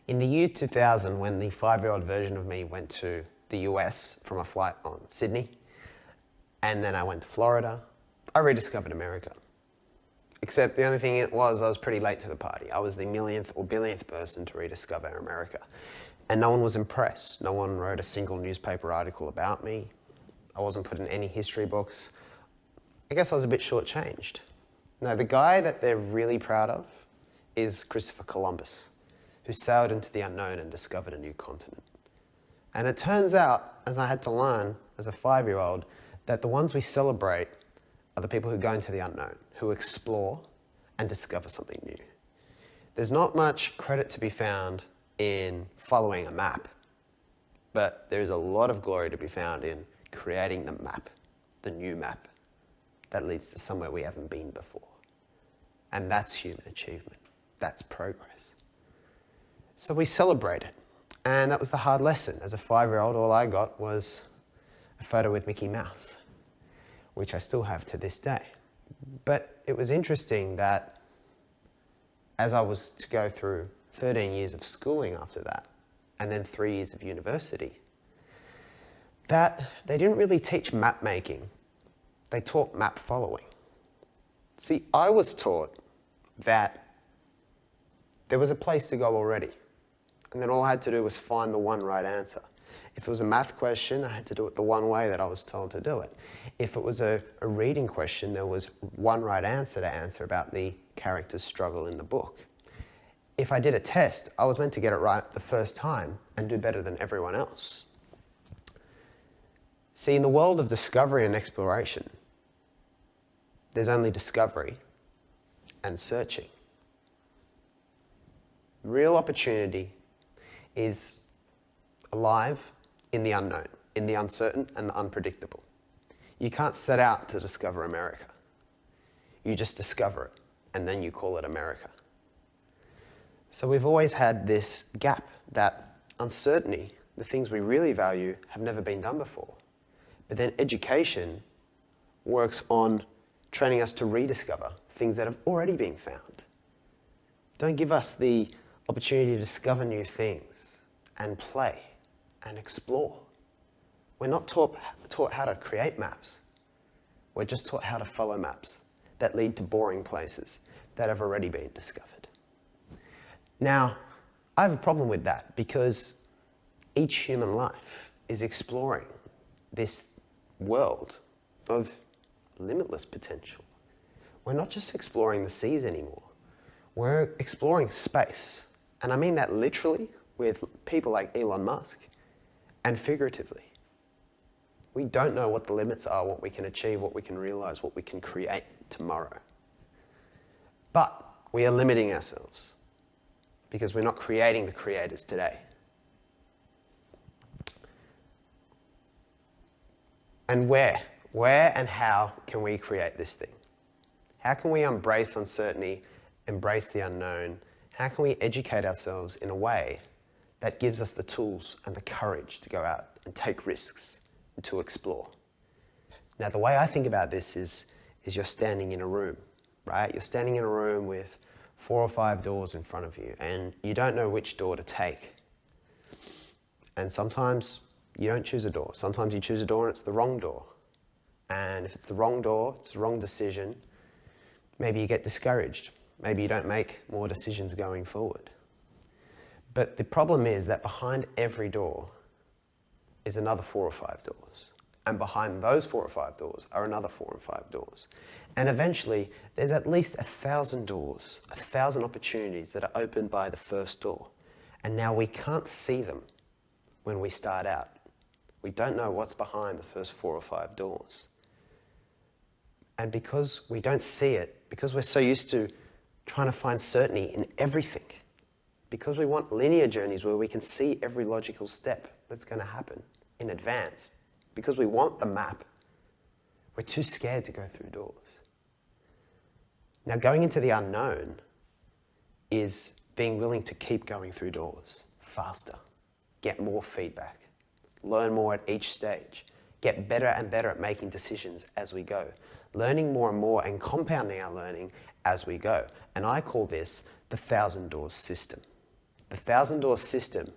In the year 2000, when the 5-year-old version of me went to the US from a flight on Sydney, and then I went to Florida, I rediscovered America. Except the only thing it was, I was pretty late to the party. I was the millionth or billionth person to rediscover America. And no one was impressed. No one wrote a single newspaper article about me. I wasn't put in any history books. I guess I was a bit shortchanged. Now, the guy that they're really proud of is Christopher Columbus, who sailed into the unknown and discovered a new continent. And it turns out, as I had to learn as a 5-year-old, that the ones we celebrate are the people who go into the unknown, who explore and discover something new. There's not much credit to be found in following a map, but there's a lot of glory to be found in creating the map, the new map, that leads to somewhere we haven't been before. And that's human achievement. That's progress. So we celebrated, and that was the hard lesson. As a 5-year-old, all I got was a photo with Mickey Mouse, which I still have to this day. But it was interesting that as I was to go through 13 years of schooling after that, and then 3 years of university, that they didn't really teach map making. They taught map following. See, I was taught that there was a place to go already, and then all I had to do was find the one right answer. If it was a math question, I had to do it the one way that I was told to do it. If it was a reading question, there was one right answer to answer about the character's struggle in the book. If I did a test, I was meant to get it right the first time and do better than everyone else. See, in the world of discovery and exploration, there's only discovery and searching. Real opportunity is alive in the unknown, in the uncertain and the unpredictable. You can't set out to discover America. You just discover it, and then you call it America. So we've always had this gap, that uncertainty, the things we really value, have never been done before. But then education works on training us to rediscover things that have already been found. Don't give us the opportunity to discover new things and play and explore. We're not taught how to create maps. We're just taught how to follow maps that lead to boring places that have already been discovered. Now, I have a problem with that because each human life is exploring this world of limitless potential. We're not just exploring the seas anymore. We're exploring space. And I mean that literally with people like Elon Musk, and figuratively. We don't know what the limits are, what we can achieve, what we can realize, what we can create tomorrow. But we are limiting ourselves because we're not creating the creators today. And where and how can we create this thing? How can we embrace uncertainty, embrace the unknown? How can we educate ourselves in a way that gives us the tools and the courage to go out and take risks and to explore? Now, the way I think about this is you're standing in a room, right? You're standing in a room with 4 or 5 doors in front of you, and you don't know which door to take. And sometimes you don't choose a door. Sometimes you choose a door and it's the wrong door. And if it's the wrong door, it's the wrong decision, maybe you get discouraged. Maybe you don't make more decisions going forward. But the problem is that behind every door is another 4 or 5 doors. And behind those 4 or 5 doors are another 4 or 5 doors. And eventually, there's at least 1,000 doors, 1,000 opportunities that are opened by the first door. And now we can't see them when we start out. We don't know what's behind the first 4 or 5 doors. And because we don't see it, because we're so used to trying to find certainty in everything, because we want linear journeys where we can see every logical step that's going to happen in advance, because we want the map, we're too scared to go through doors. Now, going into the unknown is being willing to keep going through doors faster, get more feedback, learn more at each stage, get better and better at making decisions as we go, learning more and more and compounding our learning as we go. And I call this the 1,000 doors system. The 1,000-door system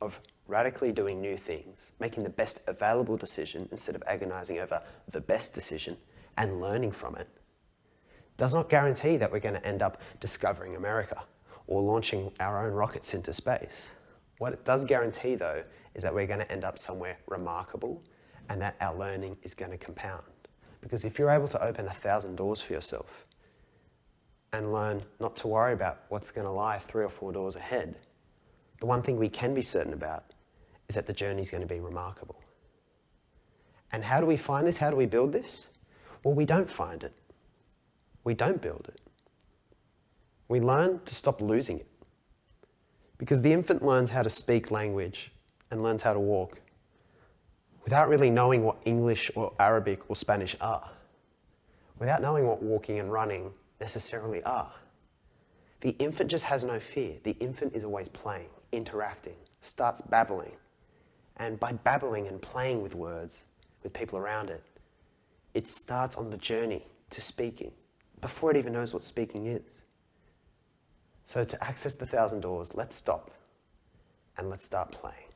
of radically doing new things, making the best available decision instead of agonizing over the best decision and learning from it, does not guarantee that we're going to end up discovering America or launching our own rockets into space. What it does guarantee, though, is that we're going to end up somewhere remarkable and that our learning is going to compound. Because if you're able to open 1,000 doors for yourself and learn not to worry about what's going to lie 3 or 4 doors ahead, the one thing we can be certain about is that the journey is going to be remarkable. And how do we find this? How do we build this? Well, we don't find it. We don't build it. We learn to stop losing it. Because the infant learns how to speak language and learns how to walk without really knowing what English or Arabic or Spanish are, without knowing what walking and running necessarily are. The infant just has no fear. The infant is always playing, interacting, starts babbling. And by babbling and playing with words, with people around it, it starts on the journey to speaking before it even knows what speaking is. So to access the 1,000 doors, let's stop and let's start playing.